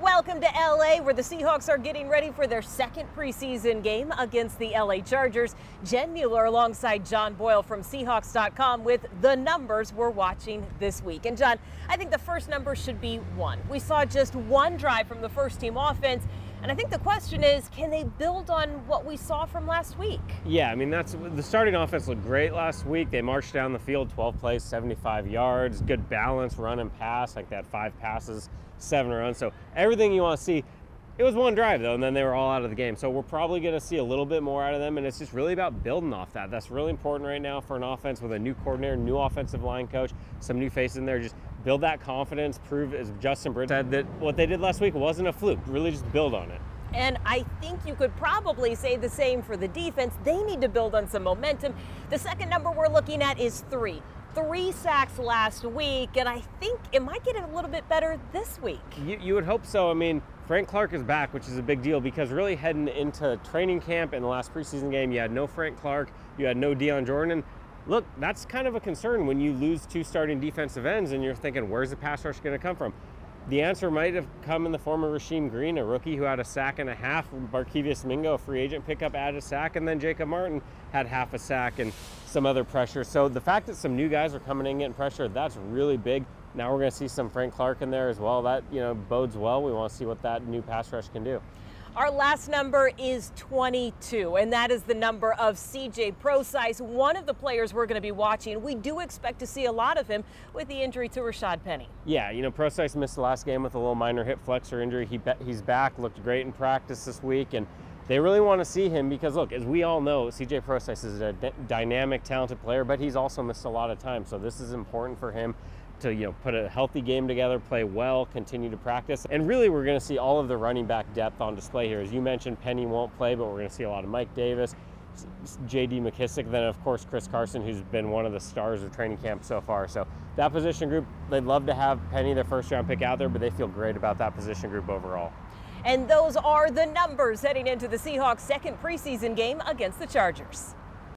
Welcome to LA, where the Seahawks are getting ready for their second preseason game against the LA Chargers. Jen Mueller alongside John Boyle from Seahawks.com with the numbers we're watching this week. And John, I think the first number should be 1. We saw just 1 drive from the first team offense. And I think the question is, can they build on what we saw from last week? Yeah, I mean, the starting offense looked great last week. They marched down the field, 12 plays, 75 yards, good balance, run and pass, like that 5 passes, 7 runs. So everything you want to see. It was 1 drive, though, and then they were all out of the game. So we're probably going to see a little bit more out of them, and it's just really about building off that. That's really important right now for an offense with a new coordinator, new offensive line coach, some new faces in there. Just build that confidence, prove, as Justin Britt said, that what they did last week wasn't a fluke. Really just build on it. And I think you could probably say the same for the defense. They need to build on some momentum. The second number we're looking at is 3. 3 sacks last week, and I think it might get a little bit better this week. You would hope so. I mean, Frank Clark is back, which is a big deal because really heading into training camp in the last preseason game, you had no Frank Clark, you had no Deion Jordan. Look, that's kind of a concern when you lose 2 starting defensive ends and you're thinking, where's the pass rush going to come from? The answer might have come in the form of Rasheem Green, a rookie who had a sack and a half. Barkevius Mingo, a free agent pickup, added a sack, and then Jacob Martin had half a sack and some other pressure. So the fact that some new guys are coming in getting pressure, that's really big. Now we're going to see some Frank Clark in there as well. That, bodes well. We want to see what that new pass rush can do. Our last number is 22, and that is the number of C.J. Preseason, one of the players we're going to be watching. We do expect to see a lot of him with the injury to Rashad Penny. Yeah, Preseason missed the last game with a little minor hip flexor injury. He's back, looked great in practice this week, and they really want to see him because, look, as we all know, C.J. Preseason is a dynamic, talented player, but he's also missed a lot of time, so this is important for him to put a healthy game together, play well, continue to practice. And really we're going to see all of the running back depth on display here. As you mentioned, Penny won't play, but we're going to see a lot of Mike Davis, J.D. McKissick, then of course Chris Carson, who's been one of the stars of training camp so far. So that position group, they'd love to have Penny, their first round pick, out there, but they feel great about that position group overall. And those are the numbers heading into the Seahawks' second preseason game against the Chargers.